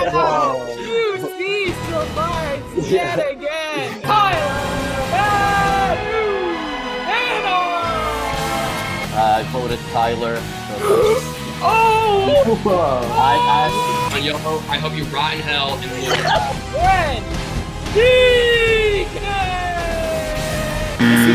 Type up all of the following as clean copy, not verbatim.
Wow. QC survives yet again. Tyler I voted Tyler. Oh! I hope you rot in hell and Ren Geekness!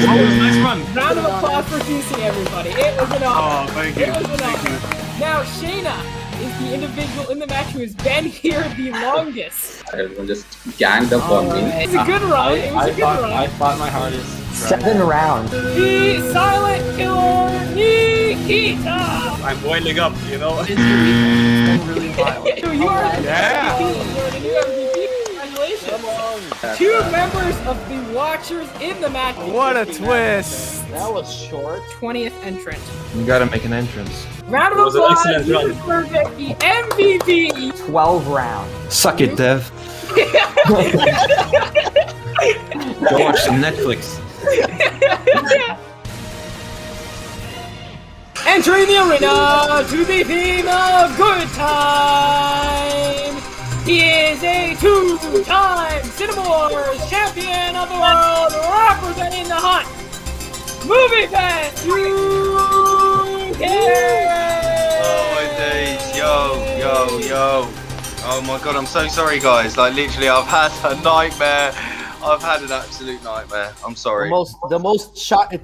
Nice run. Round of applause for QC, everybody. It was an honor. Oh, thank you. It was an Thank honor. you. Now, Shayna is the individual in the match who has been here the longest. Everyone just ganged up on me. It was a good run. It was a good run. I fought my hardest. 7 rounds. The silent killer, Nikita! I'm boiling up, you know? It's really wild. You are the Yeah. MVP. You are the new MVP. Congratulations. Two members of the Watchers in the match. What a twist! That was short. 20th entrant. You gotta make an entrance. Round of It was an applause excellent for the MVP. 12 rounds. Suck it, Dev. Go watch some Netflix. Entering the arena to the theme of good time. He is a two-time CINEMAWARS champion of the world, representing the hunt. Movie Fest UK. Oh my days, yo. Oh my god, I'm so sorry guys. Like literally I've had a nightmare. I've had an absolute nightmare. I'm sorry. The most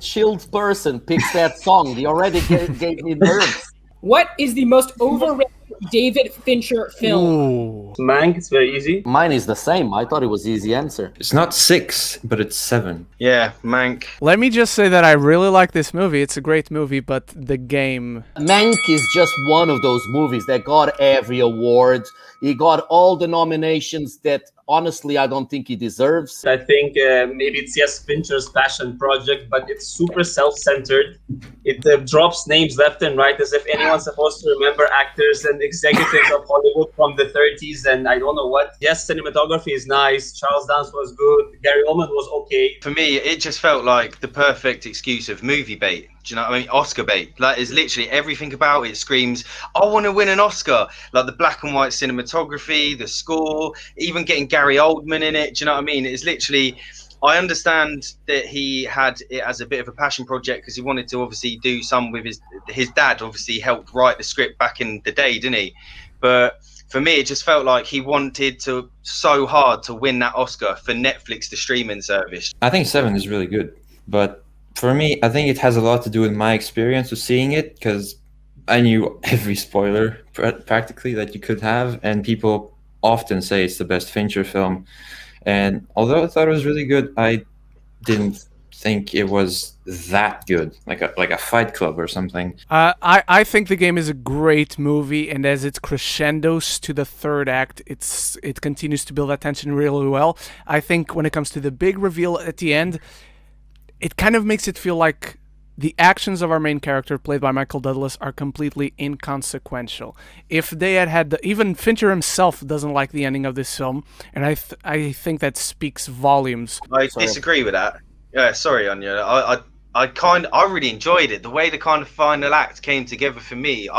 chilled person picks that song. He already gave me nerves. What is the most overrated David Fincher film? Ooh. Mank, it's very easy. Mine is the same. I thought it was easy answer. It's not 6, but it's 7. Yeah, Mank. Let me just say that I really like this movie. It's a great movie, but the game... Mank is just one of those movies that got every award. He got all the nominations that, honestly, I don't think he deserves. I think maybe it's yes Fincher's passion project, but it's super self-centered. It drops names left and right as if anyone's supposed to remember actors and executives of Hollywood from the 30s and I don't know what. Yes, cinematography is nice. Charles Dance was good. Gary Oldman was okay. For me, it just felt like the perfect excuse of movie bait. Do you know what I mean? Oscar bait. Like, is literally everything about it screams, I want to win an Oscar. Like the black and white cinematography, the score, even getting Gary Oldman in it. Do you know what I mean? It's literally, I understand that he had it as a bit of a passion project because he wanted to obviously do some with his dad. Obviously helped write the script back in the day, didn't he? But for me, it just felt like he wanted to so hard to win that Oscar for Netflix, the streaming service. I think 7 is really good, but for me, I think it has a lot to do with my experience of seeing it, because I knew every spoiler practically that you could have, and people often say it's the best Fincher film. And although I thought it was really good, I didn't think it was that good, like a Fight Club or something. I think the game is a great movie, and as it crescendos to the third act, it continues to build that tension really well. I think when it comes to the big reveal at the end, it kind of makes it feel like the actions of our main character, played by Michael Douglas, are completely inconsequential. If they had even Fincher himself doesn't like the ending of this film, and I think that speaks volumes. I disagree with that. Yeah, sorry, Anya. I really enjoyed it. The way the kind of final act came together for me,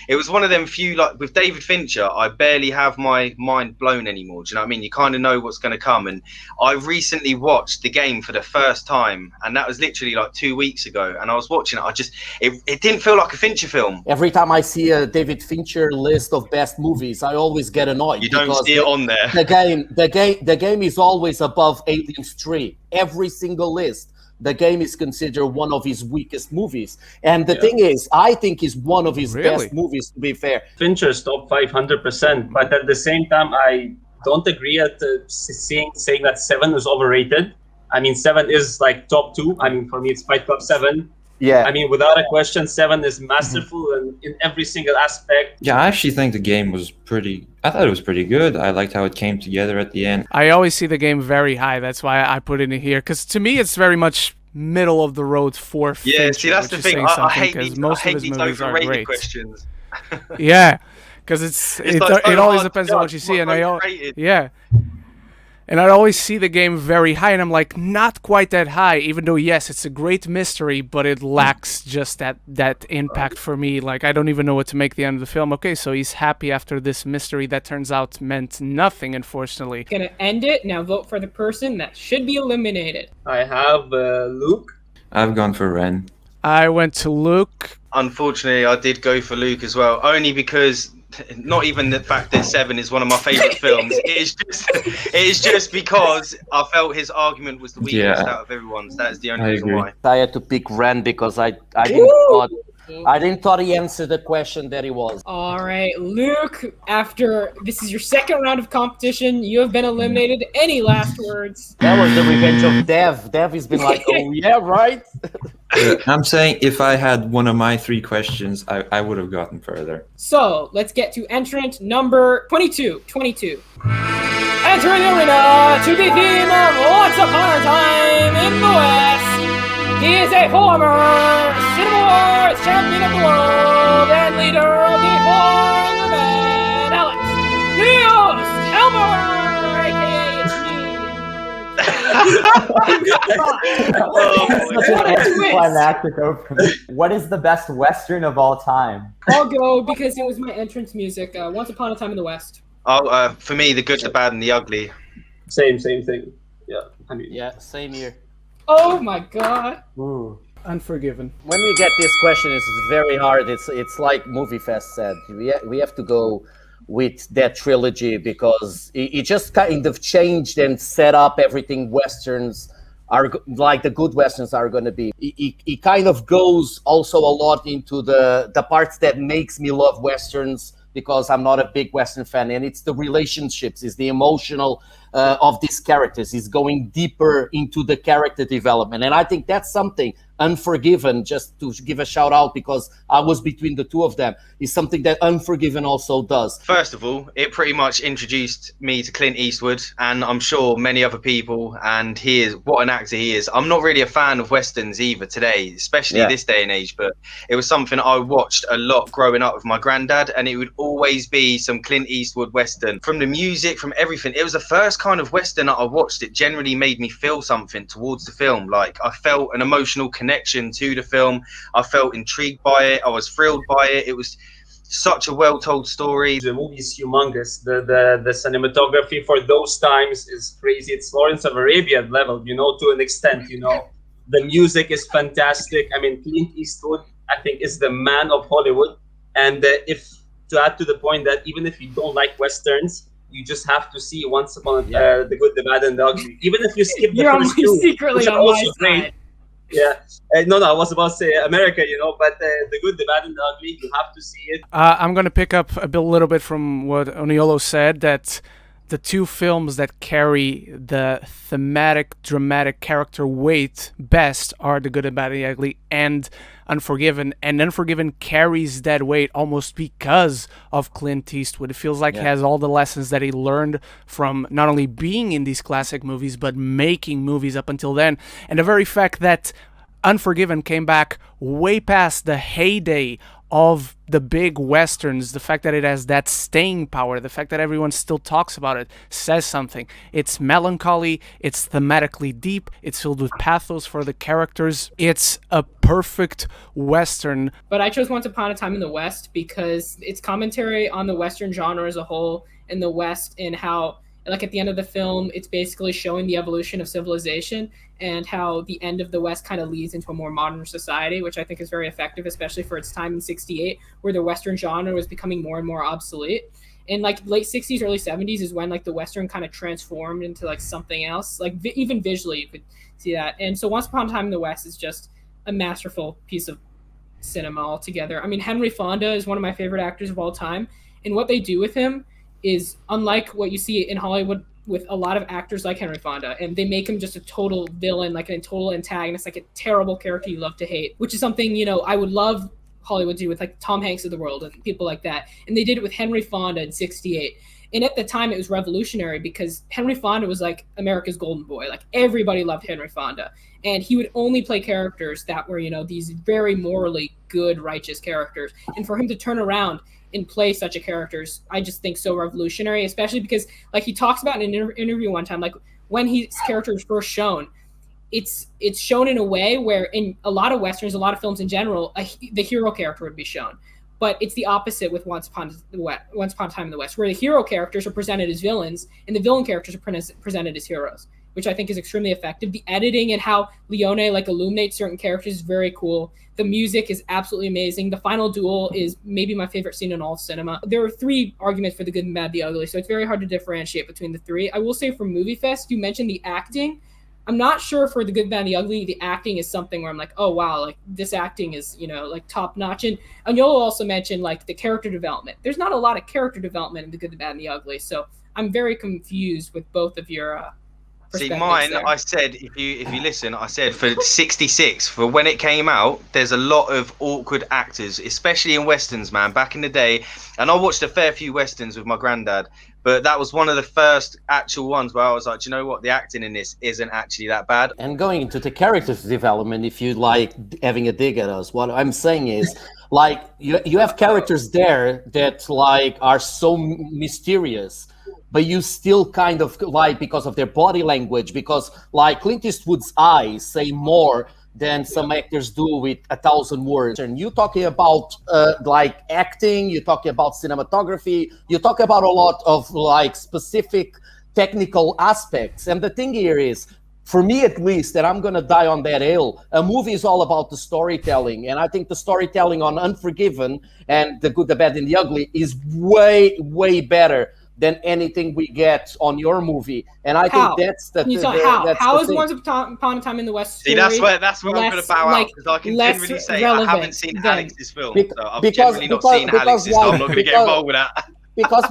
it was one of them few, like with David Fincher, I barely have my mind blown anymore. Do you know what I mean? You kind of know what's going to come. And I recently watched the game for the first time, and that was literally like 2 weeks ago. And I was watching it. It didn't feel like a Fincher film. Every time I see a David Fincher list of best movies, I always get annoyed. You don't see it on there. The game is always above Aliens 3. Every single list. The game is considered one of his weakest movies. And the thing is, I think it's one of his best movies, to be fair. Fincher's top 500%, but at the same time, I don't agree at saying that 7 is overrated. I mean, 7 is like top 2. I mean, for me, it's Fight Club 7. Yeah. I mean, without a question, 7 is masterful in every single aspect. Yeah, I actually think the game was I thought it was pretty good. I liked how it came together at the end. I always see the game very high. That's why I put it in here, because to me, it's very much middle of the road for Fincher. Yeah, see, that's the thing. I hate these overrated questions. Yeah, because it always depends on what you see. And And I'd always see the game very high, and I'm like, not quite that high, even though, yes, it's a great mystery, but it lacks just that impact for me. Like, I don't even know what to make the end of the film. Okay, so he's happy after this mystery that turns out meant nothing, unfortunately. Gonna end it. Now vote for the person that should be eliminated. I have Luke. I've gone for Ren. I went to Luke. Unfortunately, I did go for Luke as well, only because not even the fact that Seven is one of my favourite films. It is just because I felt his argument was the weakest out of everyone's. That's the only reason why. I had to pick Ren because I didn't thought he answered the question that he was. All right, Luke, after this is your second round of competition, you have been eliminated. Any last words? That was the revenge of Dev. Dev has been like, oh yeah, right? I'm saying if I had one of my 3 questions, I would have gotten further. So, let's get to entrant number 22. Entering the arena to the theme of Once Upon a Time in the West. He is a former CINEMAWARS champion of the world and leader of the Foreign Band, Alex Leos Helmer, aka it's me. Such an anticlimactic opening. What is the best Western of all time? I'll go because it was my entrance music. Once Upon a Time in the West. Oh, for me, The Good, the Bad, and the Ugly. Same thing. Yeah, I mean, Yeah, same here. Oh my god. Ooh. Unforgiven. When we get this question, it's very hard. It's like Movie Fest said. We have to go with that trilogy because it just kind of changed and set up everything Westerns are like the good Westerns are going to be. It kind of goes also a lot into the parts that makes me love Westerns because I'm not a big Western fan, and it's the relationships, it's the emotional of these characters. It's going deeper into the character development, and I think that's something Unforgiven, just to give a shout out because I was between the two of them, is something that Unforgiven also does. First of all, it pretty much introduced me to Clint Eastwood, and I'm sure many other people, and he is, what an actor he is. I'm not really a fan of Westerns either today, especially this day and age, but it was something I watched a lot growing up with my granddad, and it would always be some Clint Eastwood Western. From the music, from everything, it was the first kind of Western that I watched. It generally made me feel something towards the film. Like, I felt an emotional connection to the film. I felt intrigued by it. I was thrilled by it. It was such a well-told story. The movie is humongous. The cinematography for those times is crazy. It's Lawrence of Arabia level, to an extent. The music is fantastic. I mean, Clint Eastwood, I think, is the man of Hollywood. And if to add to the point that even if you don't like Westerns, you just have to see Once Upon The Good, the Bad, and the Ugly. Even if you skip the first two, secretly which are on my also great. side. Yeah, no, I was about to say America, but The Good, the Bad, and the Ugly, you have to see it. I'm going to pick up a little bit from what Oniolo said, that the two films that carry the thematic, dramatic character weight best are The Good, the Bad, and the Ugly and Unforgiven. And Unforgiven carries that weight almost because of Clint Eastwood. It feels like he has all the lessons that he learned from not only being in these classic movies, but making movies up until then. And the very fact that Unforgiven came back way past the heyday of the big Westerns, the fact that it has that staying power, the fact that everyone still talks about it, says something. It's melancholy, it's thematically deep, it's filled with pathos for the characters. It's a perfect Western. But I chose Once Upon a Time in the West because it's commentary on the Western genre as a whole in the West, and how, like, at the end of the film, it's basically showing the evolution of civilization and how the end of the West kind of leads into a more modern society, which I think is very effective, especially for its time in '68, where the Western genre was becoming more and more obsolete. In like late '60s, early '70s is when like the Western kind of transformed into like something else. Like even visually, you could see that. And so Once Upon a Time in the West is just a masterful piece of cinema altogether. I mean, Henry Fonda is one of my favorite actors of all time, and what they do with him is unlike what you see in Hollywood with a lot of actors like Henry Fonda, and they make him just a total villain, like a total antagonist, like a terrible character you love to hate, which is something, I would love Hollywood to do with like Tom Hanks of the world and people like that. And they did it with Henry Fonda in '68. And at the time it was revolutionary because Henry Fonda was like America's golden boy. Like everybody loved Henry Fonda. And he would only play characters that were, these very morally good, righteous characters. And for him to turn around and play such a character is, I just think, so revolutionary, especially because like he talks about in an interview one time, like when his character is first shown, it's shown in a way where in a lot of westerns, a lot of films in general, the hero character would be shown. But it's the opposite with Once Upon a Time in the West, where the hero characters are presented as villains and the villain characters are presented as heroes, which I think is extremely effective. The editing and how Leone like illuminates certain characters is very cool. The music is absolutely amazing. The final duel is maybe my favorite scene in all of cinema. There are 3 arguments for the good, and bad, the ugly, so it's very hard to differentiate between the 3. I will say for Movie Fest, you mentioned the acting. I'm not sure for the good, bad, and the ugly, the acting is something where I'm like, oh wow, like this acting is, like top notch. And you'll also mention like the character development. There's not a lot of character development in the good, the bad, and the ugly. So I'm very confused with both of your See, mine, there. I said, if you listen, I said for 66, for when it came out, there's a lot of awkward actors, especially in westerns, man, back in the day. And I watched a fair few westerns with my granddad, but that was one of the first actual ones where I was like, do you know what? The acting in this isn't actually that bad. And going into the characters development, if you like having a dig at us, what I'm saying is, like, you have characters there that like are so mysterious, but you still kind of like, because of their body language, because like Clint Eastwood's eyes say more than some actors do with 1,000 words. And you talking about like acting, you talking about cinematography, you talk about a lot of like specific technical aspects. And the thing here is, for me at least, and I'm gonna die on that hill, a movie is all about the storytelling. And I think the storytelling on Unforgiven and The Good, the Bad, and the Ugly is way, way better than anything we get on your movie. And I think that's the thing. How is Once Upon a Time in the West story? See, that's where I'm going to bow out, because I can generally say I haven't seen Alex's film. So I've generally not seen Alex's, so I'm not going to get involved with that. Because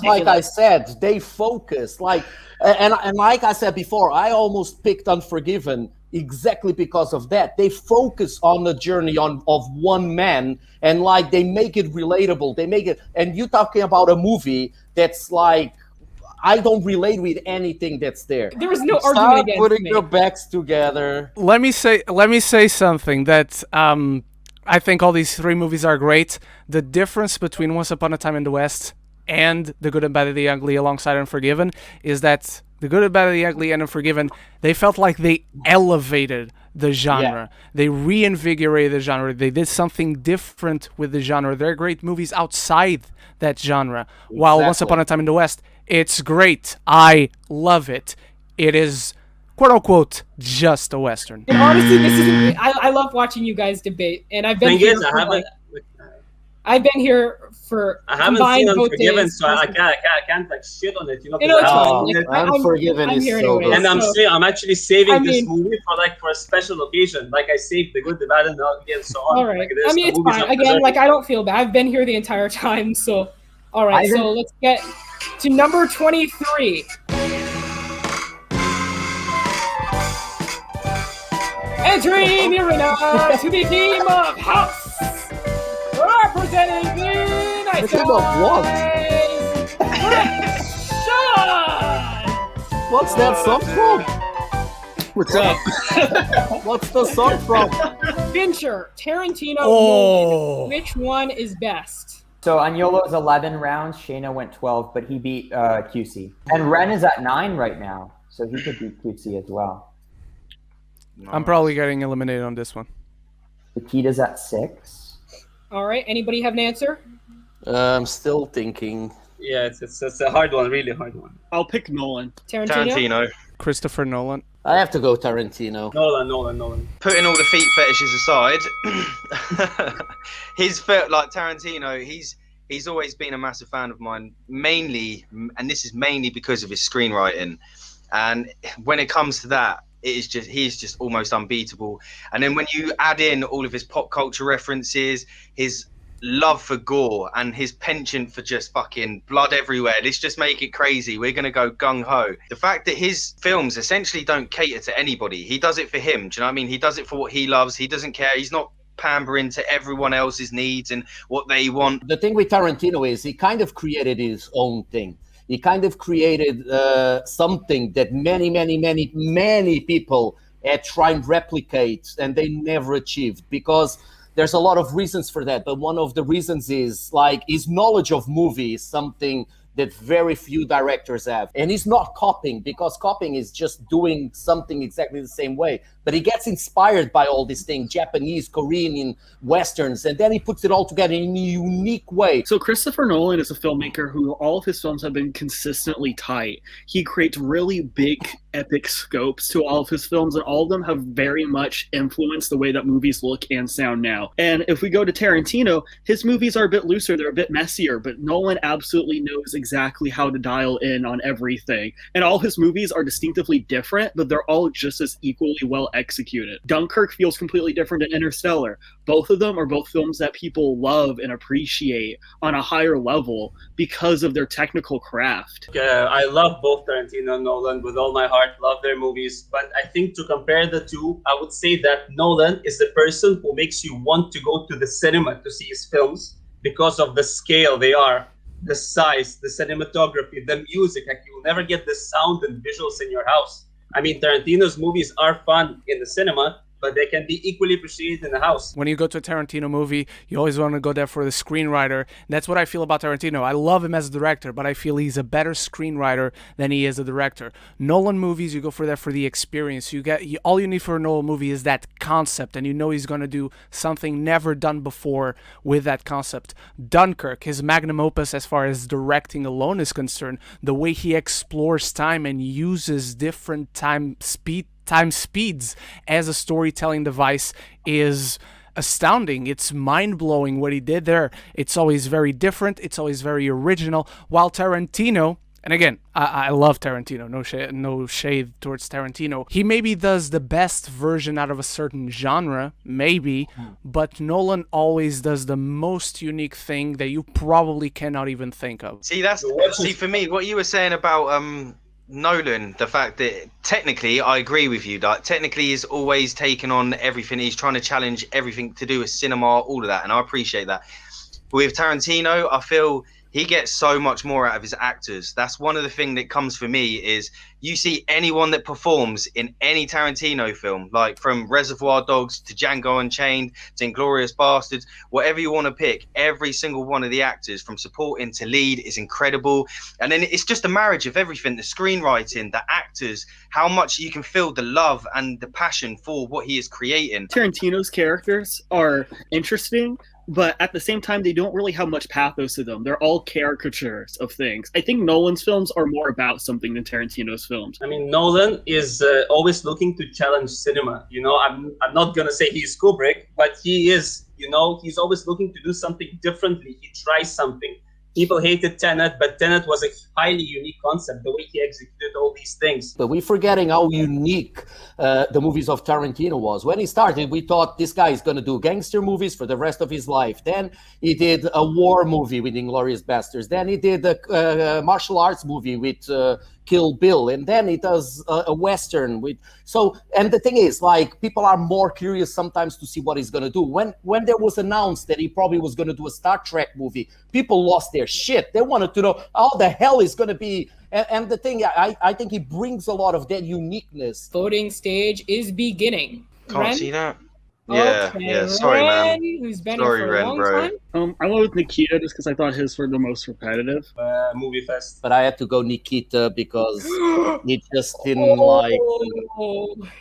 like I said, they focus like, and like I said before, I almost picked Unforgiven exactly because of that. They focus on the journey of one man, and like they make it relatable. They make it, and you talking about a movie that's like, I don't relate with anything that's there. There is no argument against putting me. your backs together. Let me say something that I think all these 3 movies are great. The difference between Once Upon a Time in the West and The Good, and Bad, and the Ugly alongside Unforgiven is that The Good, and Bad, and the Ugly and Unforgiven, they felt like they elevated the genre. Yeah. They reinvigorated the genre. They did something different with the genre. They're great movies outside that genre. Exactly. While Once Upon a Time in the West, it's great. I love it. It is, quote unquote, just a Western. And honestly, this isn't. I love watching you guys debate, and I've been here. I've been here for. I haven't seen Unforgiven, so I can't like shit on it. Unforgiven is so good. And I'm actually saving this movie for a special occasion. Like I saved The Good, the Bad, and the Ugly, and so on. All right. Like, it's fine. Again, like I don't feel bad. I've been here the entire time. So, all right. So let's get to number 23. Entering the arena to the team of House. Representing the United States. What's that song from? What's up? What's the song from? Fincher, Tarantino, Nolan. Which one is best? So Agnolo's 11 rounds, Shayna went 12, but he beat QC. And Ren is at 9 right now, so he could beat QC as well. I'm probably getting eliminated on this one. Nikita's at 6. All right. Anybody have an answer? I'm still thinking. Yeah, it's a hard one, really hard one. I'll pick Nolan. Tarantino. Christopher Nolan. I have to go Tarantino. Nolan. Putting all the feet fetishes aside, like Tarantino, he's always been a massive fan of mine, mainly, and this is mainly because of his screenwriting. And when it comes to that, he's just almost unbeatable. And then when you add in all of his pop culture references, his love for gore, and his penchant for just fucking blood everywhere, this just make it crazy. We're gonna go gung-ho. The fact that his films essentially don't cater to anybody, he does it for him, do you know what I mean? He does it for what he loves. He doesn't care. He's not pandering to everyone else's needs and what they want. The thing with Tarantino is he kind of created his own thing. He kind of created something that many people tried to replicate and they never achieved, because there's a lot of reasons for that, but one of the reasons is like his knowledge of movies, something that very few directors have. And he's not copying, because copying is just doing something exactly the same way. But he gets inspired by all these things, Japanese, Korean, Westerns, and then he puts it all together in a unique way. So Christopher Nolan is a filmmaker who all of his films have been consistently tight. He creates really big, epic scopes to all of his films, and all of them have very much influenced the way that movies look and sound now. And if we go to Tarantino, his movies are a bit looser, they're a bit messier, but Nolan absolutely knows exactly how to dial in on everything. And all his movies are distinctively different, but they're all just as equally well executed. Dunkirk feels completely different than Interstellar. Both of them are both films that people love and appreciate on a higher level because of their technical craft. I love both Tarantino and Nolan with all my heart, love their movies, but I think to compare the two, I would say that Nolan is the person who makes you want to go to the cinema to see his films because of the scale they are, the size, the cinematography, the music. Like, you'll never get the sound and visuals in your house. I mean, Tarantino's movies are fun in the cinema, but they can be equally appreciated in the house. When you go to a Tarantino movie, you always want to go there for the screenwriter. That's what I feel about Tarantino. I love him as a director, but I feel he's a better screenwriter than he is a director. Nolan movies, you go for there for the experience. All you need for a Nolan movie is that concept, and you know he's going to do something never done before with that concept. Dunkirk, his magnum opus as far as directing alone is concerned, the way he explores time and uses different time speeds as a storytelling device is astounding. It's mind-blowing what he did there. It's always very different. It's always very original. While Tarantino, and again, I love Tarantino, no shade towards Tarantino. He maybe does the best version out of a certain genre, maybe, but Nolan always does the most unique thing that you probably cannot even think of. See, for me, what you were saying about Nolan, the fact that technically, I agree with you, that technically he's always taken on everything. He's trying to challenge everything to do with cinema, all of that, and I appreciate that. But with Tarantino, I feel he gets so much more out of his actors. That's one of the things that comes for me is you see anyone that performs in any Tarantino film, like from Reservoir Dogs to Django Unchained to Inglourious Bastards, whatever you want to pick, every single one of the actors from supporting to lead is incredible. And then it's just a marriage of everything, the screenwriting, the actors, how much you can feel the love and the passion for what he is creating. Tarantino's characters are interesting, but at the same time, they don't really have much pathos to them. They're all caricatures of things. I think Nolan's films are more about something than Tarantino's films. I mean, Nolan is always looking to challenge cinema. You know, I'm not going to say he's Kubrick, but he is, you know, he's always looking to do something differently. He tries something. People hated Tenet, but Tenet was a highly unique concept, the way he executed all these things. But we're forgetting how unique the movies of Tarantino was. When he started, we thought this guy is going to do gangster movies for the rest of his life. Then he did a war movie with Inglourious Basterds. Then he did a martial arts movie with Kill Bill, and then he does a Western with. So, and the thing is, like, people are more curious sometimes to see what he's going to do. When there was announced that he probably was going to do a Star Trek movie, people lost their shit. They wanted to know how the hell is going to be. And the thing, I think he brings a lot of that uniqueness. Voting stage is beginning. Can't see that. Yeah, Okay, yeah. Sorry, man. Who's been Sorry, here for Ren, a long bro. time. I went with Nikita just because I thought his were the most repetitive. Movie Fest. But I had to go Nikita because he just didn't like.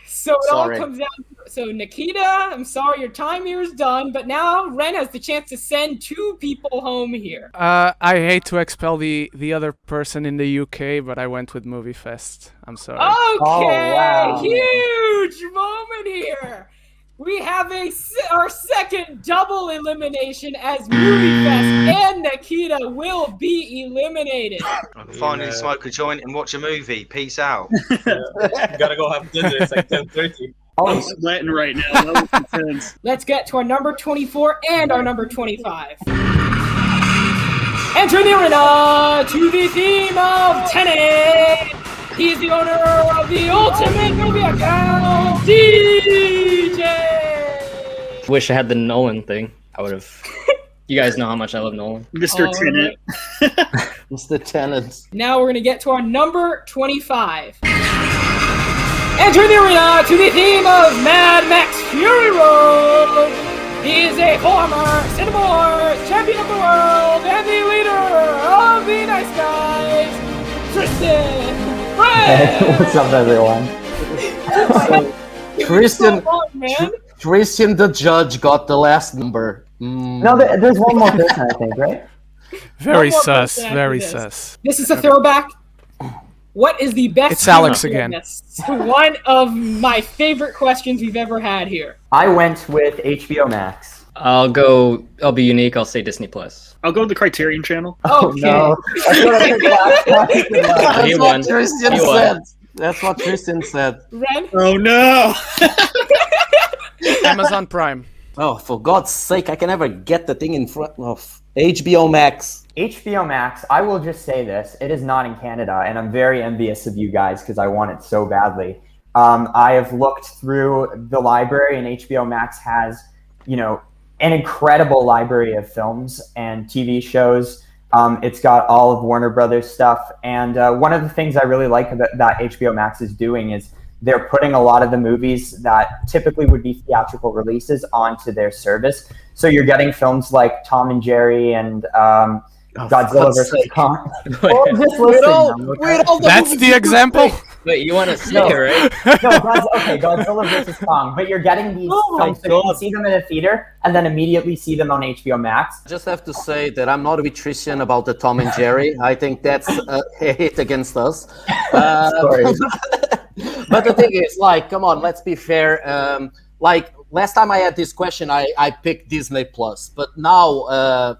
So it Sorry. all comes down to, so Nikita, I'm sorry, your time here is done, but now Ren has the chance to send two people home here. I hate to expel the other person in the UK, but I went with Movie Fest. I'm sorry. Okay, Oh, wow. huge moment here. We have our second double elimination as Movie Fest and Nikita will be eliminated. I can finally smoke a joint and watch a movie. Peace out. You gotta go have dinner. It's like 10:30. I'm sweating right now. That was intense. Let's get to our number 24 and our number 25. Entering the arena to the theme of Tenet. He is the owner of the ultimate movie account, DJ. Wish I had the Nolan thing. I would have. You guys know how much I love Nolan. Mr. Tenet. Mr. Tenet. Now we're going to get to our number 25. Entering the arena to the theme of Mad Max Fury Road. He is a former CINEMAWARS champion of the world and the leader of the Nice Guys, Tristan Ren! What's up, everyone? Tristan the judge got the last number. No, there's one more person, I think, right? Very sus. Very sus. This is a throwback. What is the best? It's Alex again. One of my favorite questions we've ever had here. I went with HBO Max. I'll be unique. I'll say Disney Plus. I'll go to the Criterion Channel. Okay. No. That's what I think last time. He won. Tristan said. That's what Tristan said. Ren? Oh no! Amazon Prime. Oh, for God's sake, I can never get the thing in front of HBO Max. HBO Max, I will just say this. It is not in Canada, and I'm very envious of you guys because I want it so badly. I have looked through the library, and HBO Max has, an incredible library of films and TV shows. It's got all of Warner Brothers stuff. And one of the things I really like that HBO Max is doing is they're putting a lot of the movies that typically would be theatrical releases onto their service. So you're getting films like Tom and Jerry and Godzilla vs. Kong. That's the example? Wait, you want to see it, right? Godzilla vs. Kong. But you're getting these films so you can see them in a theater and then immediately see them on HBO Max. I just have to say that I'm not with Christian about the Tom and Jerry. I think that's a hit against us. Sorry. But the thing is, come on, let's be fair. Last time I had this question, I picked Disney Plus. But now,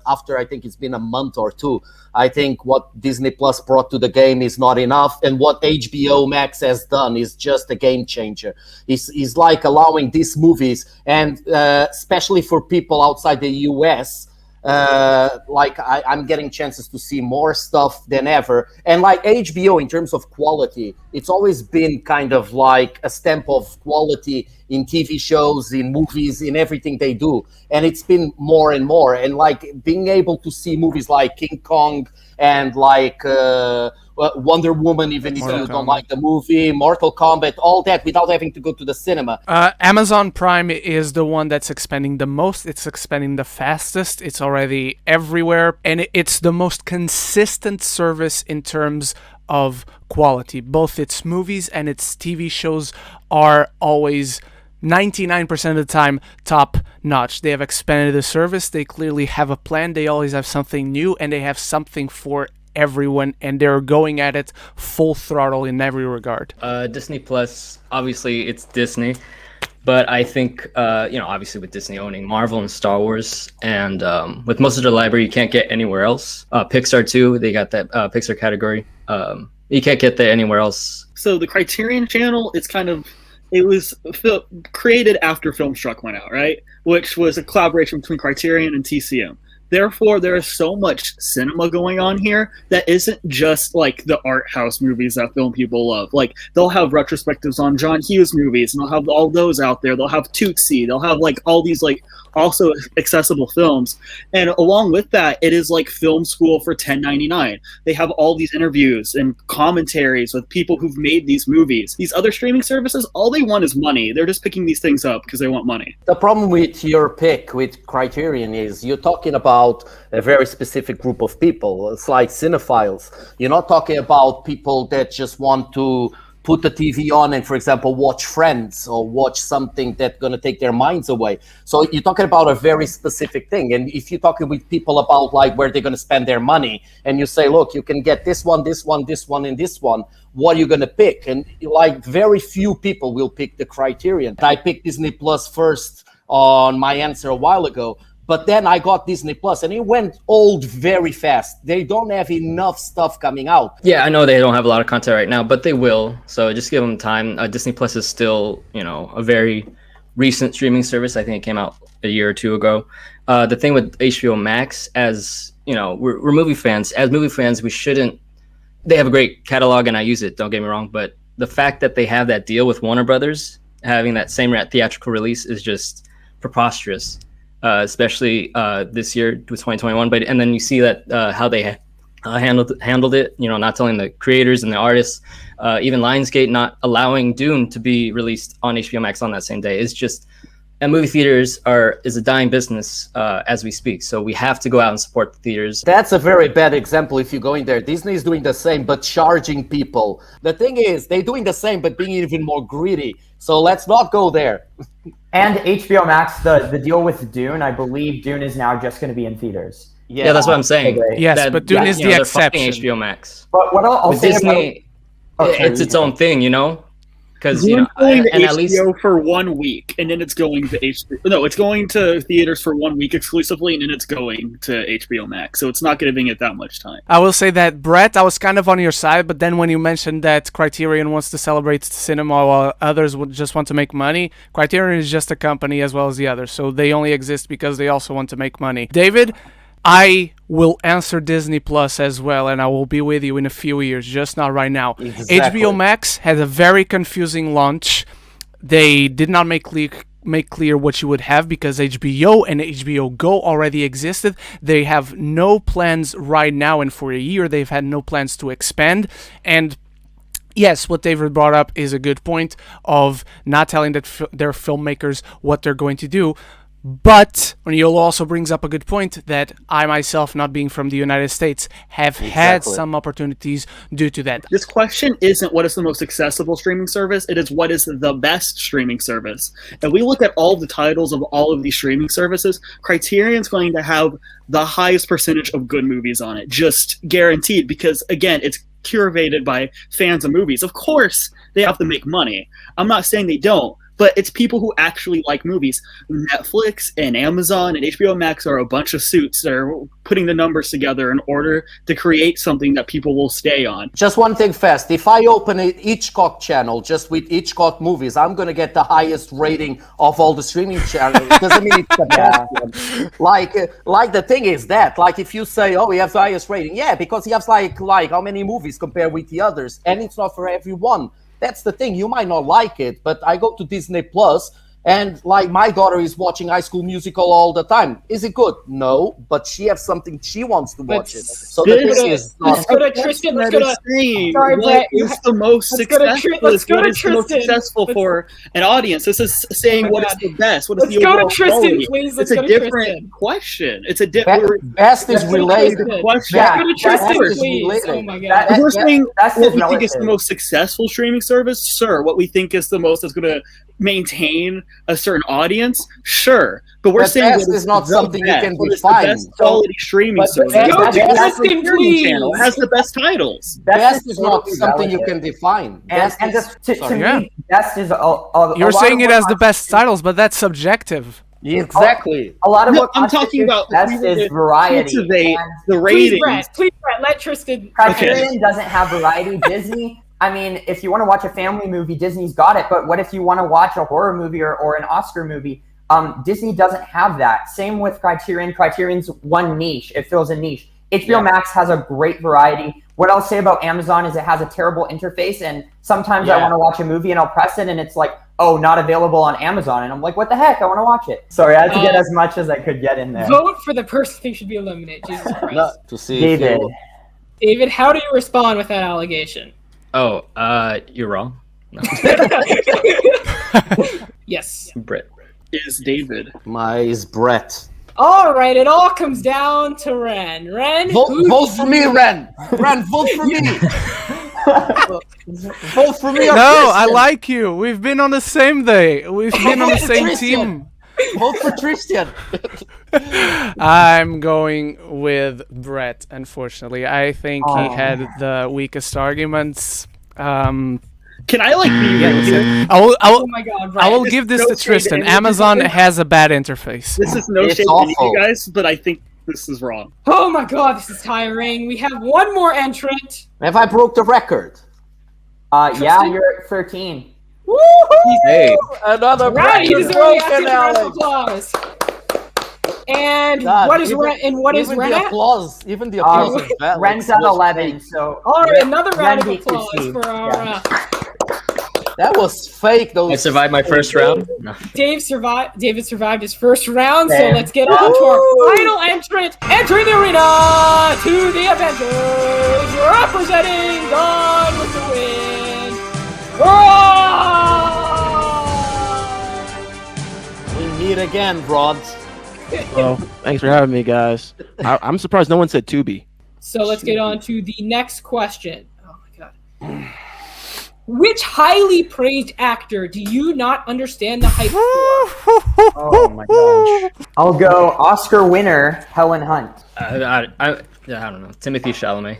after I think it's been a month or two, I think what Disney Plus brought to the game is not enough. And what HBO Max has done is just a game changer. It's like allowing these movies, and especially for people outside the US, I'm getting chances to see more stuff than ever. And HBO, in terms of quality, it's always been kind of like a stamp of quality in TV shows, in movies, in everything they do. And it's been more and more. And being able to see movies like King Kong and Wonder Woman, even if you don't like the movie, Mortal Kombat, all that without having to go to the cinema. Amazon Prime is the one that's expanding the most. It's expanding the fastest. It's already everywhere. And it's the most consistent service in terms of quality. Both its movies and its TV shows are always 99% of the time top notch. They have expanded the service. They clearly have a plan. They always have something new, and they have something for everyone, and they're going at it full throttle in every regard. Disney Plus, obviously it's Disney, but I think obviously with Disney owning Marvel and Star Wars, and with most of their library you can't get anywhere else. Pixar too, they got that Pixar category. You can't get that anywhere else. So the Criterion Channel, it was created after Filmstruck went out, right? Which was a collaboration between Criterion and TCM. Therefore, there is so much cinema going on here that isn't just the art house movies that film people love. They'll have retrospectives on John Hughes movies, and they'll have all those out there. They'll have Tootsie. They'll have all these also accessible films. And along with that, it is film school for $10.99. They have all these interviews and commentaries with people who've made these movies. These other streaming services, all they want is money. They're just picking these things up because they want money. The problem with your pick with Criterion is you're talking about a very specific group of people. It's like cinephiles. You're not talking about people that just want to put the TV on and, for example, watch Friends or watch something that's going to take their minds away. So you're talking about a very specific thing. And if you're talking with people about where they're going to spend their money, and you say, look, you can get this one, this one, this one, and this one, what are you going to pick? And very few people will pick the Criterion. I picked Disney Plus first on my answer a while ago. But then I got Disney Plus, and it went old very fast. They don't have enough stuff coming out. Yeah, I know they don't have a lot of content right now, but they will. So just give them time. Disney Plus is still, a very recent streaming service. I think it came out a year or two ago. The thing with HBO Max, as we're movie fans. As movie fans, we shouldn't. They have a great catalog, and I use it. Don't get me wrong, but the fact that they have that deal with Warner Brothers, having that same theatrical release, is just preposterous. Especially this year with 2021, and then you see that how they handled it. Not telling the creators and the artists, even Lionsgate not allowing Dune to be released on HBO Max on that same day. It's just And movie theaters is a dying business as we speak. So we have to go out and support the theaters. That's a very bad example if you go in there. Disney is doing the same, but charging people. The thing is, they're doing the same, but being even more greedy. So let's not go there. And HBO Max, the deal with Dune, I believe Dune is now just going to be in theaters. Yeah, that's what I'm saying. Yes, but Dune is the exception. HBO Max. But what I'll say Disney, it's its own thing, you know? Because Dune's going to and HBO at least for 1 week, and then it's going to HBO. No, it's going to theaters for 1 week exclusively, and then it's going to HBO Max. So it's not giving it that much time. I will say that, Brett, I was kind of on your side, but then when you mentioned that Criterion wants to celebrate cinema while others would just want to make money, Criterion is just a company as well as the others, so they only exist because they also want to make money. David, I will answer Disney Plus as well, and I will be with you in a few years, just not right now. Exactly. HBO Max had a very confusing launch. They did not make clear what you would have because HBO and HBO Go already existed. They have no plans right now, and for a year they've had no plans to expand. And yes, what David brought up is a good point of not telling their filmmakers what they're going to do. But Oniolo also brings up a good point that I myself, not being from the United States, have had some opportunities due to that. This question isn't what is the most accessible streaming service, it is what is the best streaming service. And we look at all of the titles of all of these streaming services, Criterion's going to have the highest percentage of good movies on it, just guaranteed, because again, it's curated by fans of movies. Of course, they have to make money. I'm not saying they don't. But it's people who actually like movies. Netflix and Amazon and HBO Max are a bunch of suits that are putting the numbers together in order to create something that people will stay on. Just one thing fast. If I open an Hitchcock channel just with Hitchcock movies, I'm going to get the highest rating of all the streaming channels. Because I mean, it's the best one. Like the thing is that, like if you say, oh, he has the highest rating. Yeah, because he has like how many movies compared with the others. And it's not for everyone. That's the thing. You might not like it, but I go to Disney Plus, and like my daughter is watching High School Musical all the time. Is it good? No, but she has something she wants to watch it. So the thing is, let's go to Tristan. Let's go to. Sorry, Brett. It's the most successful. Let's go to Tristan. Most successful for an audience. This is saying what is the best. What is let's the go overall to Tristan, quality. please. It's a different question. It's a different. Best is related. Question. Let's go to Tristan, please. Oh my god. If we're saying what we think is the most successful streaming service, sure. What we think is the most that's going to maintain a certain audience, sure. But we're saying best is not something you can define. The best quality streaming service. Go to Tristan, please. Channel has the best titles. Best is not something you can define. And to me, best is you're saying it as the best titles, but that's subjective. Exactly. A lot of what I'm talking about best is variety. The ratings. Please, Brett, let Tristan. Criterion doesn't have variety. Disney. I mean, if you want to watch a family movie, Disney's got it. But what if you want to watch a horror movie or an Oscar movie? Disney doesn't have that. Same with Criterion. Criterion's one niche. It fills a niche. HBO Max has a great variety. What I'll say about Amazon is it has a terrible interface. And sometimes I want to watch a movie and I'll press it and it's like, oh, not available on Amazon. And I'm like, what the heck? I want to watch it. Sorry, I had to get as much as I could get in there. Vote for the person who should be eliminated. Jesus Christ. To see David. David, how do you respond with that allegation? Oh, you're wrong. No. Yes. Brett. Is David. My is Brett. All right, it all comes down to Ren. Ren, vote for me, Ren. Ren, vote for me. Vote for me. No, I like you. We've been on the same day. We've been on the same team. Vote for Tristan. I'm going with Brett, unfortunately. I think he had the weakest arguments. Can I be oh my god, I will give this to Tristan. Amazon has a bad interface. This is no shade to you guys, but I think this is wrong. Oh my god, this is tiring. We have one more entrant. Have I broke the record? Yeah, you're at 13. Woo-hoo! Hey. Another right, you deserve broken, round of applause. And God, what is Ren? And what is Ren at? Even the applause is bad. Ren's at 11. So all right, another round of applause for our. That was fake. I survived my first round. No. David survived his first round, so let's get on to our final entrant. Entering the arena to the Avengers, representing Gone with the Wind. We it again, Rod. Well, thanks for having me, guys. I'm surprised no one said Tubi. So let's get on to the next question. Oh my god. Which highly praised actor do you not understand the hype for? Oh my gosh. I'll go Oscar winner Helen Hunt. I don't know. Timothy Chalamet.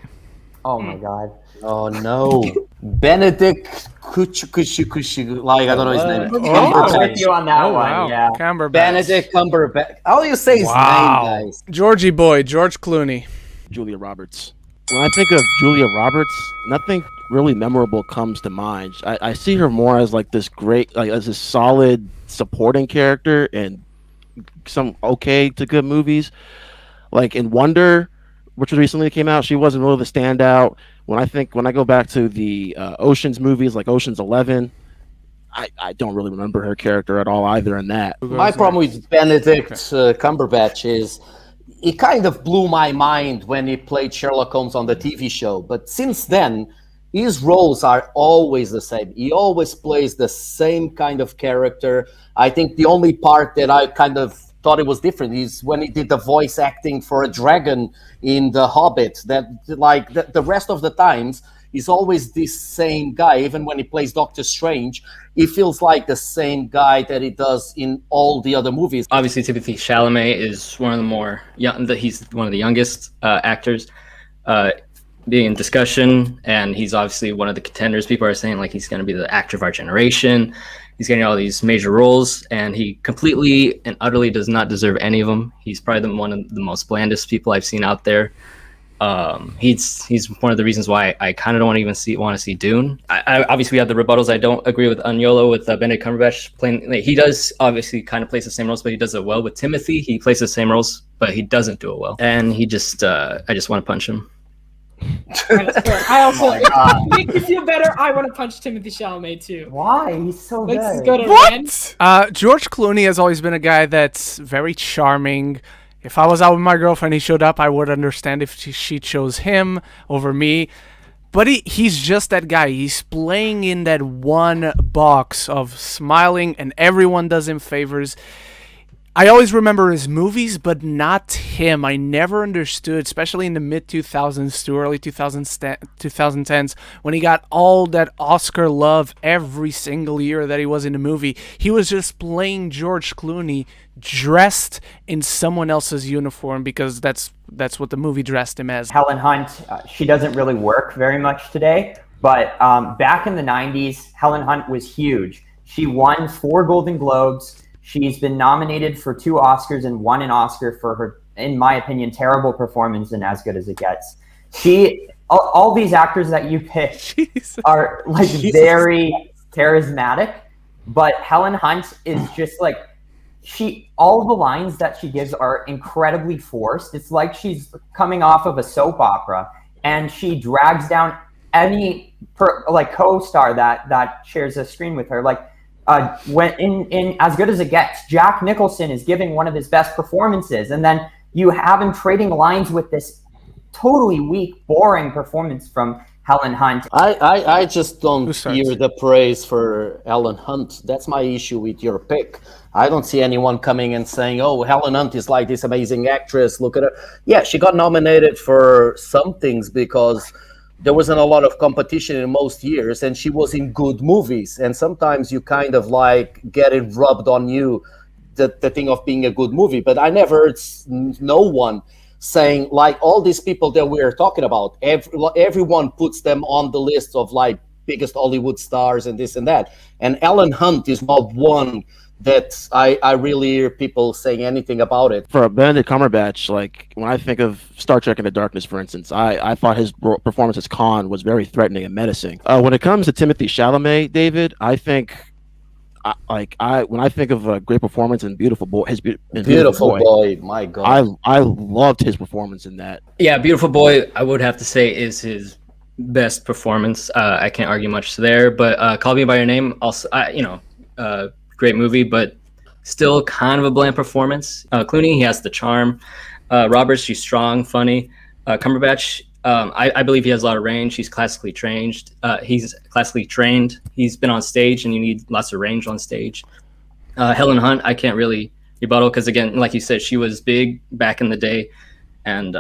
Oh my god. Oh no. Benedict Cumberbatch. Like, I don't know his name. I'm with you on that one, yeah. Cumberbatch. Benedict Cumberbatch. How do you say his name, guys? Georgie boy, George Clooney. Julia Roberts. When I think of Julia Roberts, nothing really memorable comes to mind. I see her more as like this great, like as a solid supporting character in some okay to good movies. Like in Wonder, which recently came out, she wasn't really the standout. When I go back to the Ocean's movies, like Ocean's 11, I don't really remember her character at all either in that. My problem with Benedict Cumberbatch is it kind of blew my mind when he played Sherlock Holmes on the TV show. But since then, his roles are always the same. He always plays the same kind of character. I think the only part that I kind of thought it was different is when he did the voice acting for a dragon in The Hobbit. That like the rest of the times, he's always this same guy. Even when he plays Doctor Strange, he feels like the same guy that he does in all the other movies. Obviously, Timothy Chalamet is one of the more young. He's one of the youngest actors being in discussion, and he's obviously one of the contenders. People are saying like he's going to be the actor of our generation. He's getting all these major roles, and he completely and utterly does not deserve any of them. He's probably one of the most blandest people I've seen out there. He's one of the reasons why I kind of don't even want to see Dune. I obviously we have the rebuttals. I don't agree with Agnolo with Benedict Cumberbatch playing. Like, he does obviously kind of plays the same roles, but he does it well. With Timothy, he plays the same roles, but he doesn't do it well. And he just, I just want to punch him. I also, to make you feel better, I want to punch Timothy Chalamet too. Why? He's so good. Let's go to Ren. George Clooney has always been a guy that's very charming. If I was out with my girlfriend, he showed up, I would understand if she chose him over me. But he's just that guy. He's playing in that one box of smiling and everyone does him favors. I always remember his movies, but not him. I never understood, especially in the mid-2000s to early 2010s, when he got all that Oscar love every single year that he was in a movie. He was just playing George Clooney dressed in someone else's uniform because that's what the movie dressed him as. Helen Hunt, she doesn't really work very much today, but back in the 90s, Helen Hunt was huge. She won 4 Golden Globes. She's been nominated for 2 Oscars and won an Oscar for her, in my opinion, terrible performance in As Good as It Gets. All these actors that you pick are like very charismatic, but Helen Hunt is just like, all the lines that she gives are incredibly forced. It's like she's coming off of a soap opera, and she drags down any co-star that shares a screen with her. Like, when in As Good as It Gets, Jack Nicholson is giving one of his best performances, and then you have him trading lines with this totally weak, boring performance from Helen Hunt. I just don't hear the praise for Helen Hunt. That's my issue with your pick. I don't see anyone coming and saying, oh, Helen Hunt is like this amazing actress. Look at her. Yeah, she got nominated for some things because there wasn't a lot of competition in most years, and she was in good movies. And sometimes you kind of like get it rubbed on you, the thing of being a good movie. But I never heard no one saying, like, all these people that we're talking about, everyone puts them on the list of like biggest Hollywood stars and this and that. And Ellen Hunt is not one that I really hear people saying anything about it. For Benedict Cumberbatch, like when I think of Star Trek Into Darkness, for instance, I thought his performance as Khan was very threatening and menacing. When it comes to Timothy Chalamet, David, I think when I think of a great performance in Beautiful Boy, Beautiful Boy, my God, I loved his performance in that. Yeah, Beautiful Boy, I would have to say is his best performance. I can't argue much there, but Call Me by Your Name, also, great movie, but still kind of a bland performance. Clooney, he has the charm. Roberts, she's strong, funny. Cumberbatch, I believe he has a lot of range. He's classically trained. He's been on stage, and you need lots of range on stage. Helen Hunt, I can't really rebuttal because again, like you said, she was big back in the day, and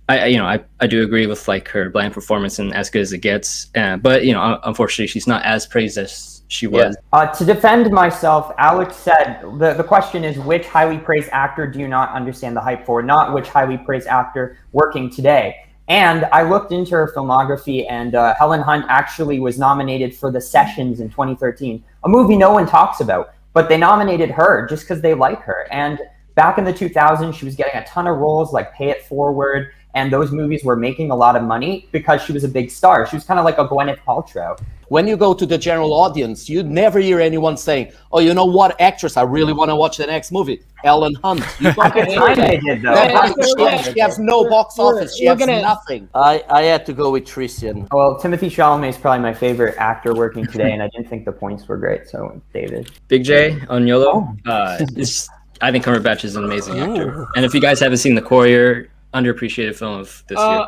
I do agree with like her bland performance and as good as it gets. But unfortunately, she's not as praised as she was. To defend myself, Alex said the question is which highly praised actor do you not understand the hype for, not which highly praised actor working today. And I looked into her filmography, and Helen Hunt actually was nominated for The Sessions in 2013, a movie no one talks about, but they nominated her just because they like her. And back in the 2000s, she was getting a ton of roles like Pay It Forward, and those movies were making a lot of money because she was a big star. She was kind of like a Gwyneth Paltrow. When you go to the general audience, you never hear anyone saying, "Oh, you know what actress I really want to watch the next movie? Ellen Hunt." You don't At the time they did, though. She has no box office. She has nothing. I had to go with Tristan. Well, Timothy Chalamet is probably my favorite actor working today, and I didn't think the points were great, so David. Big J on YOLO. I think Cumberbatch is an amazing actor. And if you guys haven't seen The Courier, underappreciated film of this year.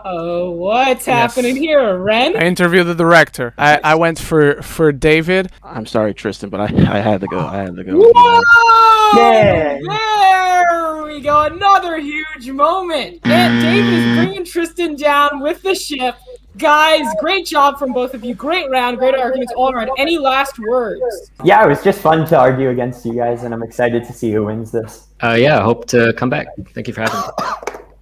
What's happening here, Ren? I interviewed the director. I went for David. I'm sorry, Tristan, but I had to go. Whoa! Yeah. There we go. Another huge moment. And David is bringing Tristan down with the ship. Guys, great job from both of you. Great round, great arguments all around. Any last words? Yeah, it was just fun to argue against you guys, and I'm excited to see who wins this. Yeah, I hope to come back. Thank you for having me.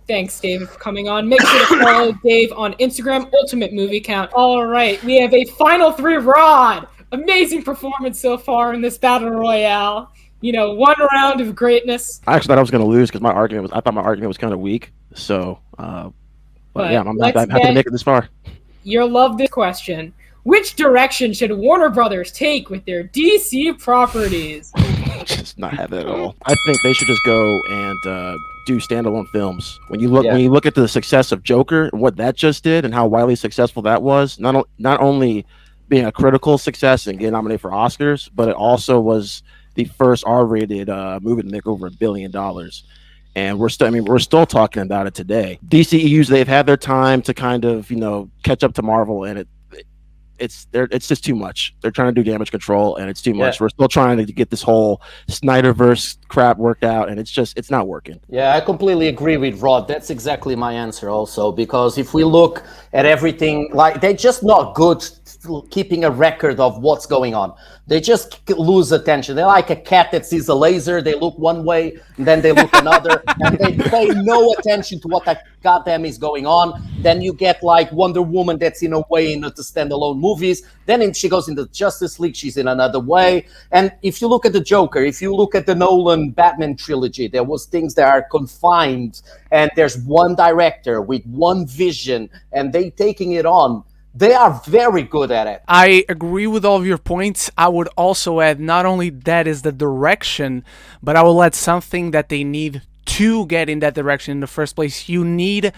Thanks, David, for coming on. Make sure to follow Dave on Instagram, Ultimate Movie Count. All right, we have a final three. Rod, amazing performance so far in this Battle Royale. One round of greatness. I actually thought I was going to lose because I thought my argument was kind of weak. So, but yeah, I'm happy to make it this far. You'll love this question. Which direction should Warner Brothers take with their DC properties? Just not have it at all. I think they should just go and do standalone films. When you look at the success of Joker and what that just did and how widely successful that was, not only being a critical success and getting nominated for Oscars, but it also was the first R-rated movie to make over $1 billion. And we're still talking about it today. DCEUs, they've had their time to kind of catch up to Marvel, and it's just too much. They're trying to do damage control, and it's too much. We're still trying to get this whole Snyderverse crap worked out, and it's not working. Yeah, I completely agree with Rod. That's exactly my answer also, because if we look at everything, like, they're just not good keeping a record of what's going on. They just lose attention. They're like a cat that sees a laser. They look one way, and then they look another, and they pay no attention to what the goddamn is going on. Then you get like Wonder Woman that's in a way into standalone movies. Then she goes into Justice League, she's in another way. And if you look at the Joker, if you look at the Nolan Batman trilogy, there was things that are confined, and there's one director with one vision, and they taking it on. They are very good at it. I agree with all of your points. I would also add not only that is the direction, but I will add something that they need to get in that direction in the first place. You need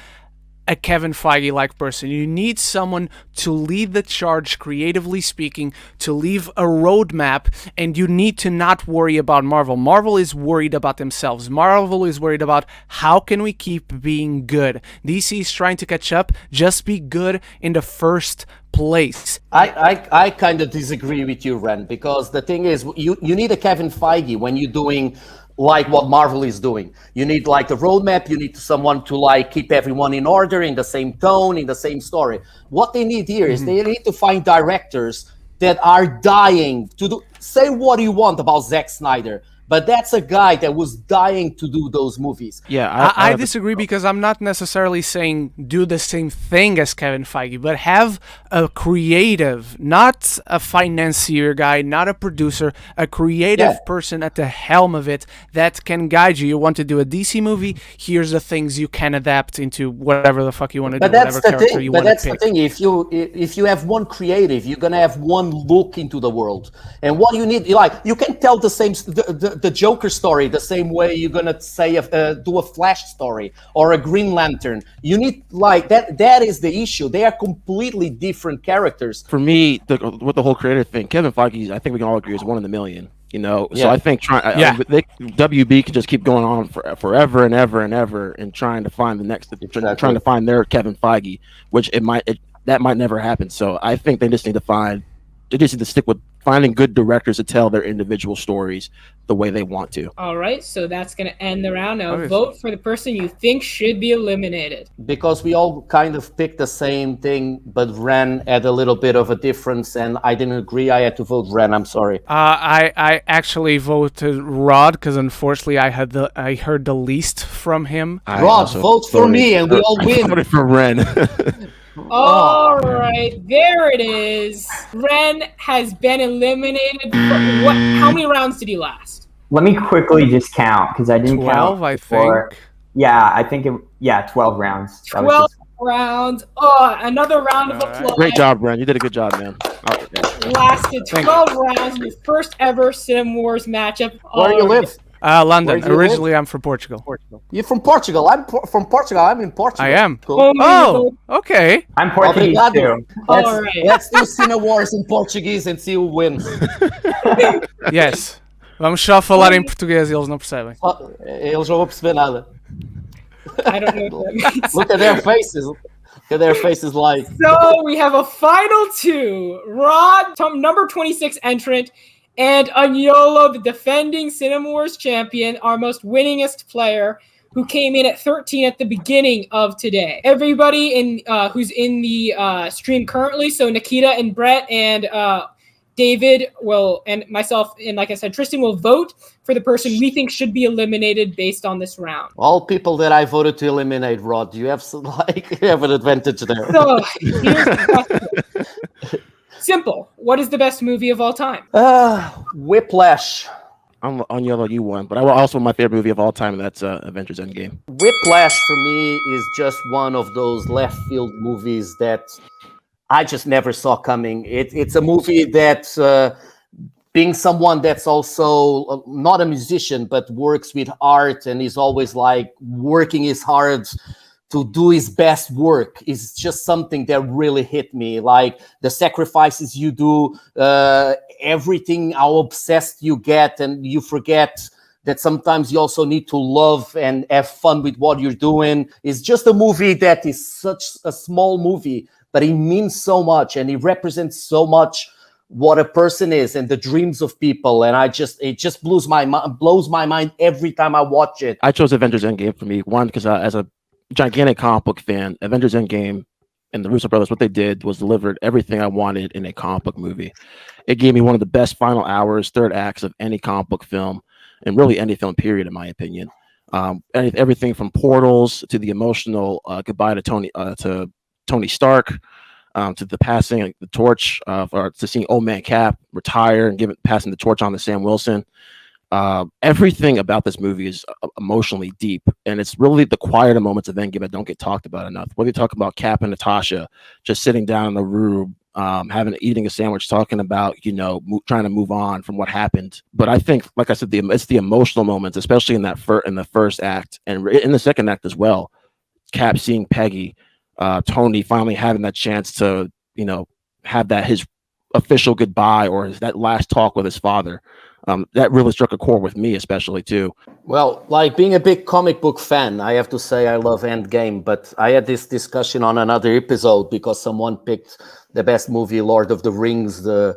a Kevin Feige-like person. You need someone to lead the charge, creatively speaking, to leave a roadmap, and you need to not worry about Marvel. Marvel is worried about themselves. Marvel is worried about how can we keep being good. DC is trying to catch up. Just be good in the first place. I kind of disagree with you, Ren, because the thing is, you need a Kevin Feige when you're doing like what Marvel is doing. You need like a roadmap. You need someone to like keep everyone in order, in the same tone, in the same story. What they need here is they need to find directors that are dying to say what you want about Zack Snyder, but that's a guy that was dying to do those movies. Yeah, I disagree because I'm not necessarily saying do the same thing as Kevin Feige, but have a creative, not a financier guy, not a producer, a creative person at the helm of it that can guide you. You want to do a DC movie? Here's the things you can adapt into whatever the fuck you want to do. That's the thing. But that's the thing. If you have one creative, you're gonna have one look into the world, and what you need, like, you can tell the same the Joker story the same way you're gonna say do a Flash story or a Green Lantern. You need like that. That is the issue. They are completely different characters. For me, with the whole creative thing, Kevin Feige, I think we can all agree, is one in a million. So I think WB can just keep going on forever and ever and ever and trying to find the next, trying to find their Kevin Feige, which that might never happen. So I think they just need to stick with finding good directors to tell their individual stories the way they want to. All right, so that's going to end the round. Now Okay. vote for the person you think should be eliminated. Because we all kind of picked the same thing, but Ren had a little bit of a difference, and I didn't agree. I had to vote Ren. I'm sorry. I actually voted Rod because unfortunately I heard the least from him. Rod, vote for me, and we all win. I voted for Ren. All right, there it is. Ren has been eliminated. How many rounds did he last? Let me quickly just count because I didn't 12, count. I before. think. Yeah, I think 12 rounds. That was 12 just- rounds. Oh, another round of applause. Great job, Ren. You did a good job, man. Lasted 12 rounds in your first ever CINEMAWARS matchup. Where do you live? London. Where do you Originally, live? I'm from Portugal. You're from Portugal. I'm from Portugal. I'm in Portugal. I am. Cool. Oh, okay. I'm Portuguese too. All right. Let's do CINEMAWARS in Portuguese and see who wins. Yes. Vamos só falar em português e eles não percebem. Eles não vão perceber nada. I don't know what that means. Look at their faces. Look at their faces like. So we have a final two. Rod, number 26 entrant, and Agnolo, the defending CINEMAWARS champion, our most winningest player, who came in at 13 at the beginning of today. Everybody who's in the stream currently, so Nikita and Brett and David and myself, and like I said, Tristan will vote for the person we think should be eliminated based on this round. All people that I voted to eliminate, Rod, you have you have an advantage there. So here's the question. Simple. What is the best movie of all time? Whiplash. I'm on yellow. You won, but also my favorite movie of all time, and that's Avengers Endgame. Whiplash for me is just one of those left field movies that I just never saw coming. It's a movie that, being someone that's also not a musician, but works with art and is always like working his hard to do his best work, is just something that really hit me. Like the sacrifices you do, everything, how obsessed you get, and you forget that sometimes you also need to love and have fun with what you're doing. It's just a movie that is such a small movie, but it means so much, and it represents so much what a person is and the dreams of people. And it just blows my mind every time I watch it. I chose Avengers Endgame for me. One, because as a gigantic comic book fan, Avengers Endgame and the Russo brothers, what they did was delivered everything I wanted in a comic book movie. It gave me one of the best final hours, third acts of any comic book film, and really any film period, in my opinion. Everything from portals to the emotional goodbye to Tony Stark, to the passing of the torch, or to seeing Old Man Cap retire and passing the torch on to Sam Wilson. Everything about this movie is emotionally deep, and it's really the quieter moments of Endgame that don't get talked about enough. When they talk about Cap and Natasha just sitting down in the room, eating a sandwich, talking about trying to move on from what happened. But I think, like I said, it's the emotional moments, especially in the first act and in the second act as well. Cap seeing Peggy, Tony finally having that chance to have his official goodbye or that last talk with his father. That really struck a chord with me, especially too. Well, like being a big comic book fan, I have to say I love Endgame, but I had this discussion on another episode because someone picked the best movie, Lord of the Rings, the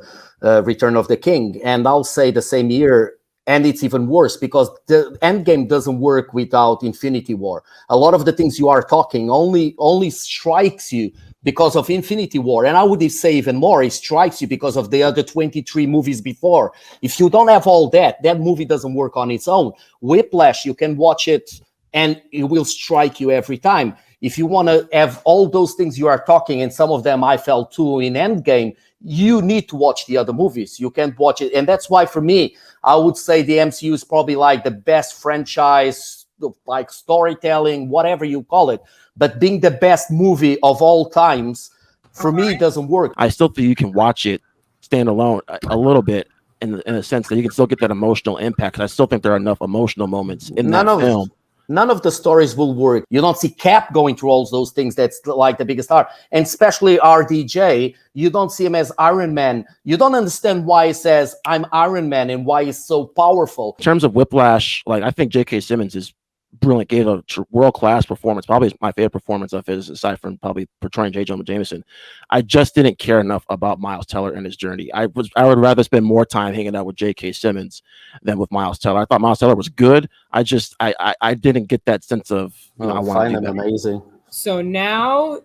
Return of the King, and I'll say the same year. And it's even worse because the Endgame doesn't work without Infinity War. A lot of the things you are talking only strikes you because of Infinity War. And I would say even more, it strikes you because of the other 23 movies before. If you don't have all that movie doesn't work on its own. Whiplash, you can watch it and it will strike you every time. If you want to have all those things you are talking, and some of them I felt too in Endgame, you need to watch the other movies. You can't watch it. And that's why, for me, I would say the MCU is probably like the best franchise, like storytelling, whatever you call it. But being the best movie of all times, for me, it doesn't work. I still think you can watch it stand alone a little bit in a sense that you can still get that emotional impact. I still think there are enough emotional moments in that film. None of the stories will work. You don't see Cap going through all those things. That's like the biggest star. And especially RDJ, you don't see him as Iron Man. You don't understand why he says, I'm Iron Man, and why he's so powerful. In terms of Whiplash, like I think J.K. Simmons is brilliant, gave a world-class performance. Probably my favorite performance of his, aside from probably portraying J. Jonah Jameson. I just didn't care enough about Miles Teller and his journey. I would rather spend more time hanging out with J.K. Simmons than with Miles Teller. I thought Miles Teller was good. I didn't get that sense of I want to do that. Amazing. So now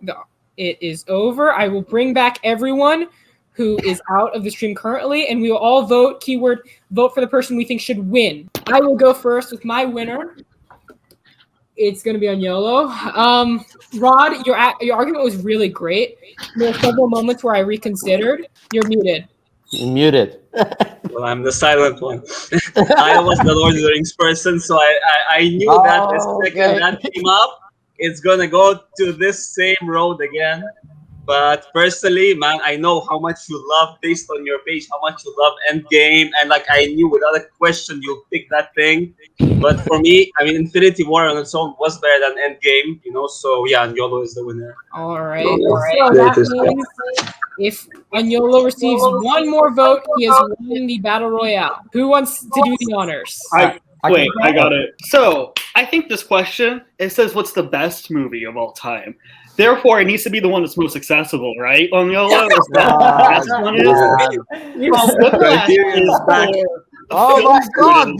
it is over. I will bring back everyone who is out of the stream currently, and we will all vote. Keyword, vote for the person we think should win. I will go first with my winner. It's going to be on YOLO. Rod, your argument was really great. There were several moments where I reconsidered. You're muted. You're muted. Well, I'm the silent one. I was the Lord of the Rings person, so I knew that the second that came up, it's going to go to this same road again. But personally, man, I know how much you love, based on your page, how much you love Endgame. And like, I knew without a question you'll pick that thing. But for me, I mean, Infinity War on its own was better than Endgame, you know? So yeah, YOLO is the winner. All right. So that means if Agnolo receives one more vote, he has won the Battle Royale. Who wants to do the honors? I got it. So, I think this question, it says what's the best movie of all time? Therefore, it needs to be the one that's most accessible, right? On YOLO, Oh my God!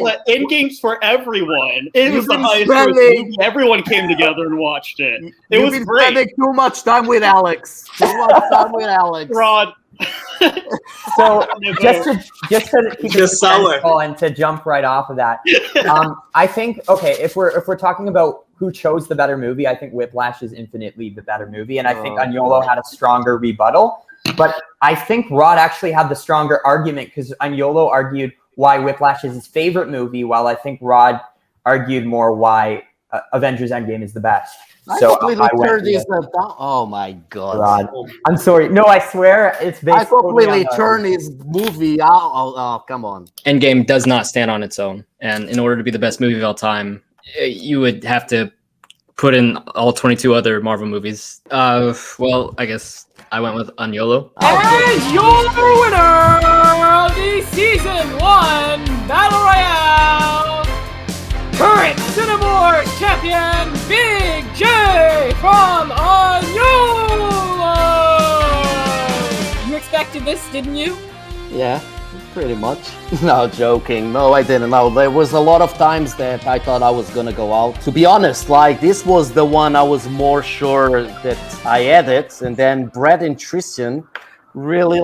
But Endgame's for everyone. It was the highest movie. Everyone came together and watched it. You've been spending too much time with Alex. Rod. So just to keep it simple and to jump right off of that, I think if we're talking about who chose the better movie, I think Whiplash is infinitely the better movie, and I think Agnolo had a stronger rebuttal. But I think Rod actually had the stronger argument because Agnolo argued why Whiplash is his favorite movie, while I think Rod argued more why Avengers Endgame is the best. Oh my God, Rod. I'm sorry. No, I swear it's based. I completely turned his movie out. Oh, come on. Endgame does not stand on its own, and in order to be the best movie of all time, you would have to put in all 22 other Marvel movies. Well, I guess I went with Agnolo. And your winner of the Season 1 Battle Royale, current CINEMAWARS champion, Big J from Agnolo! You expected this, didn't you? Yeah, pretty much. No, joking. No, I didn't. No, there was a lot of times that I thought I was gonna go out. To be honest, like, this was the one I was more sure that I had it, and then Brett and Tristan really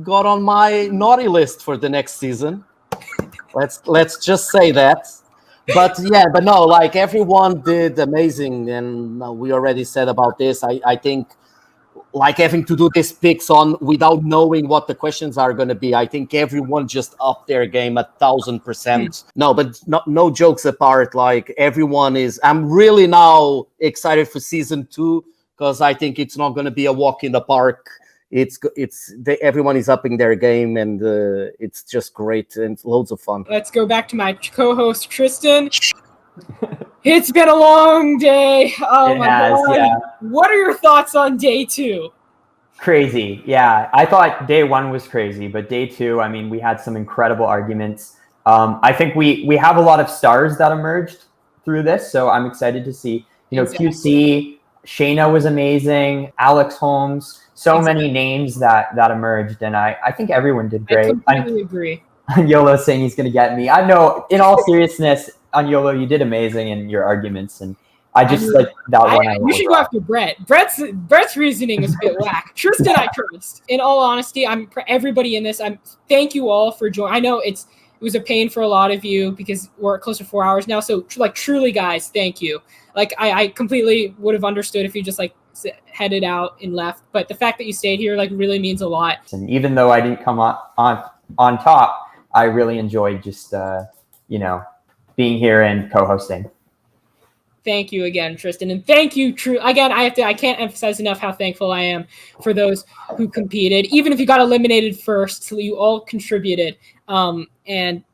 got on my naughty list for the next season. Let's just say that. But no, like, everyone did amazing, and we already said about this. I think, like, having to do these picks on without knowing what the questions are going to be, I think everyone just upped their game 1,000%. No, but no jokes apart. Like, everyone is. I'm really now excited for season 2 because I think it's not going to be a walk in the park. Everyone is upping their game, and it's just great and loads of fun. Let's go back to my co-host Tristan. It's been a long day. Oh my God. Yeah. What are your thoughts on day 2? Crazy. Yeah. I thought day 1 was crazy, but day 2, I mean, we had some incredible arguments. I think we have a lot of stars that emerged through this, so I'm excited to see. QC, Shayna was amazing, Alex Holmes, so many names that emerged, and I think everyone did great. I completely agree. YOLO saying he's going to get me. I know, in all seriousness, on YOLO, you did amazing in your arguments, and I just like that one. You should go after Brett. Brett's reasoning is a bit whack. Tristan, I trust. In all honesty, I'm everybody in this. Thank you all for joining. I know it was a pain for a lot of you because we're close to 4 hours now. So truly, guys, thank you. Like, I completely would have understood if you just headed out and left, but the fact that you stayed here really means a lot. And even though I didn't come on top, I really enjoyed just being here and co-hosting. Thank you again, Tristan, and thank you, again. I can't emphasize enough how thankful I am for those who competed, even if you got eliminated first. So you all contributed, and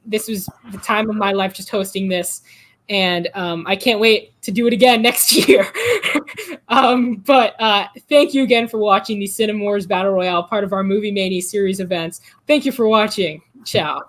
this was the time of my life just hosting this, and I can't wait to do it again next year. But thank you again for watching the CINEMAWARS Battle Royale, part of our Movie Mania series events. Thank you for watching. Ciao.